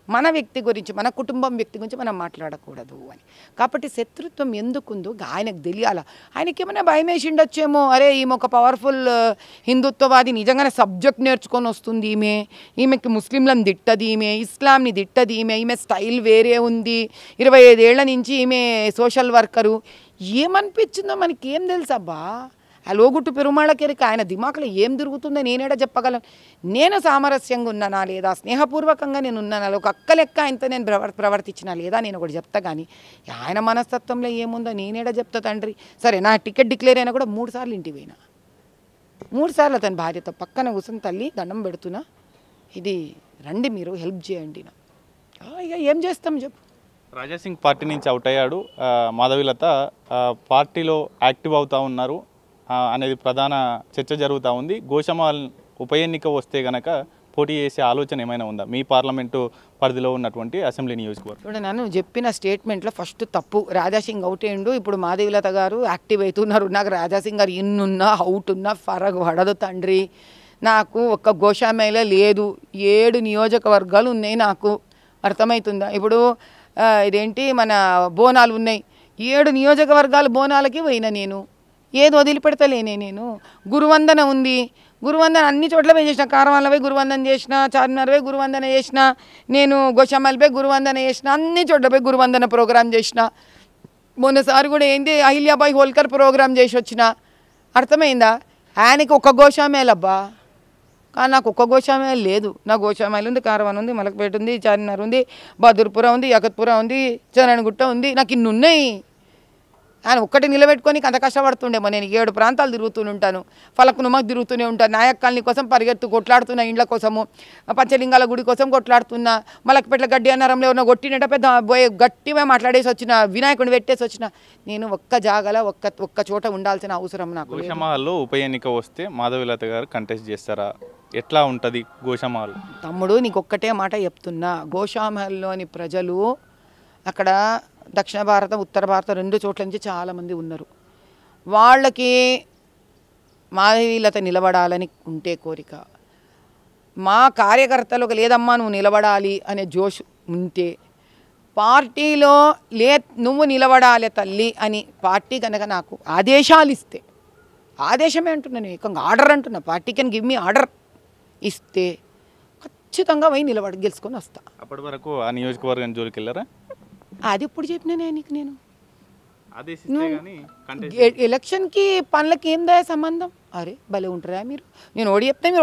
మన వ్యక్తి గురించి, మన కుటుంబం వ్యక్తి గురించి మనం మాట్లాడకూడదు అని. కాబట్టి శత్రుత్వం ఎందుకుందో ఆయనకు తెలియాల. ఆయనకి ఏమైనా భయం వేసి ఉండొచ్చేమో, అరే ఈమె ఒక పవర్ఫుల్ హిందుత్వవాది, నిజంగానే సబ్జెక్ట్ నేర్చుకొని వస్తుంది, ఈమెకి ముస్లింలను తిట్టది, ఇస్లాంని తిట్టది, ఈమె స్టైల్ వేరే ఉంది, 25 ఏళ్ల నుంచి ఈమె సోషల్ వర్కరు, ఏమనిపించిందో మనకేం తెలుసబ్బా. ఆ లోగుట్టు పెరుమాళ్ళకెరికి ఆయన దిమాకులో ఏం తిరుగుతుందో నేనేడా చెప్పగలను. నేను సామరస్యంగా ఉన్నానా లేదా, స్నేహపూర్వకంగా నేను ఉన్నానా, ఒక అక్క లెక్క ఆయనతో నేను ప్రవర్తించినా లేదా నేను ఒకటి చెప్తా. కానీ ఆయన మనస్తత్వంలో ఏముందో నేనేడా చెప్తా తండ్రి. సరే, నా టికెట్ డిక్లేర్ అయినా కూడా 3 సార్లు ఇంటికి పోయినా, 3 సార్లు అతని భార్యతో పక్కన కూర్చొని తల్లి దండం పెడుతున్నా, ఇది రండి మీరు హెల్ప్ చేయండి నా. ఇక ఏం చేస్తాం చెప్పు. రాజాసింగ్ పార్టీ నుంచి అవుట్ అయ్యాడు, మాధవీలత పార్టీలో యాక్టివ్ అవుతూ ఉన్నారు అనేది ప్రధాన చర్చ జరుగుతూ ఉంది. గోషామాల్ ఉప ఎన్నిక వస్తే గనక పోటీ చేసే ఆలోచన ఏమైనా ఉందా మీ పార్లమెంటు పరిధిలో ఉన్నటువంటి అసెంబ్లీ నియోజకవర్గం? ఇప్పుడు నన్ను చెప్పిన స్టేట్మెంట్లో ఫస్ట్ తప్పు. రాజాసింగ్ అవుట్ అయ్యిండు, ఇప్పుడు మాధవీలత గారు యాక్టివ్ అవుతున్నారు. నాకు రాజాసింగ్ గారు ఇన్నున్నా అవుట్ ఉన్నా ఫరక్ పడదు తండ్రి. నాకు ఒక్క గోషామేలే లేదు, 7 నియోజకవర్గాలు ఉన్నాయి. నాకు అర్థమవుతుందా? ఇప్పుడు ఇదేంటి మన బోనాలు ఉన్నాయి, 7 నియోజకవర్గాలు బోనాలకి పోయినా నేను, ఏది వదిలిపెడతలేనే నేను. గురువందన ఉంది, గురువందన అన్ని చోట్ల పోయి చేసిన, కారవాన్లో పోయి గురువందన చేసిన, చార్మినార్ పోయి గురువందన చేసిన, నేను గోషామల్ పోయి గురువందన చేసిన, అన్ని చోట్ల పోయి గురువందన ప్రోగ్రాం చేసిన. మొన్నసారి కూడా ఏంటి అహిల్యాబాయి హోల్కర్ ప్రోగ్రాం చేసి వచ్చిన. అర్థమైందా? ఆయనకి ఒక గోషామేలబ్బా, కానీ నాకు ఒక్క గోషామేలు లేదు. నా గోషామేలు ఉంది, కారవాన్ ఉంది, మలక్పేట ఉంది, చార్మినార్ ఉంది, బహదూర్పుర ఉంది, యకత్పుర ఉంది, చరణగుట్ట ఉంది, నాకు ఇన్ని ఉన్నాయి. ఆయన ఒక్కటి నిలబెట్టుకొని అంత కష్టపడుతుండేమో. నేను 7 ప్రాంతాలు తిరుగుతూనే ఉంటాను, ఫలక్నుమకు తిరుగుతూనే ఉంటాను, నాయక్ కాలనీ కోసం పరిగెత్తు కొట్లాడుతున్నా, ఇండ్ల కోసము, పంచలింగాల గుడి కోసం కొట్లాడుతున్నా, మలక్పేటల గడ్డి అన్నారంలో ఉన్న కొట్టినట్ట పెద్ద గట్టిగా మాట్లాడేసి వచ్చిన, వినాయకుడిని పెట్టేసి వచ్చిన. నేను ఒక్క జాగల ఒక్క చోట ఉండాల్సిన అవసరం నాకు. గోషామాల్లో ఉప ఎన్నిక వస్తే మాధవీలత గారు కంటెస్ట్ చేస్తారా? ఎట్లా ఉంటుంది గోషామాల్? తమ్ముడు నీకు ఒక్కటే మాట చెప్తున్నా, గోషామహల్లోని ప్రజలు అక్కడ దక్షిణ భారతం ఉత్తర భారతం 2 చోట్ల నుంచి చాలామంది ఉన్నారు. వాళ్ళకి మాధవీలత నిలబడాలని ఉంటే కోరిక, మా కార్యకర్తలకు లేదమ్మా నువ్వు నిలబడాలి అనే జోష్ ఉంటే, పార్టీలో నువ్వు నిలబడాలి తల్లి అని పార్టీ కనుక నాకు ఆదేశాలు ఇస్తే, ఆదేశమే అంటున్నాను, ఏకంగా ఆర్డర్ అంటున్నా, party can give me order ఇస్తే ఖచ్చితంగా పోయి గెలుచుకొని వస్తా. అప్పటి వరకు ఆ నియోజకవర్గం జోలికి వెళ్ళారా? అది ఇప్పుడు చెప్పినా నీకు నేను. ఆదేశిస్తే గానీ ఎలక్షన్కి పనులకి ఏందా సంబంధం? అరే భలే ఉంటారా మీరు. నేను ఓడి చెప్తే మీరు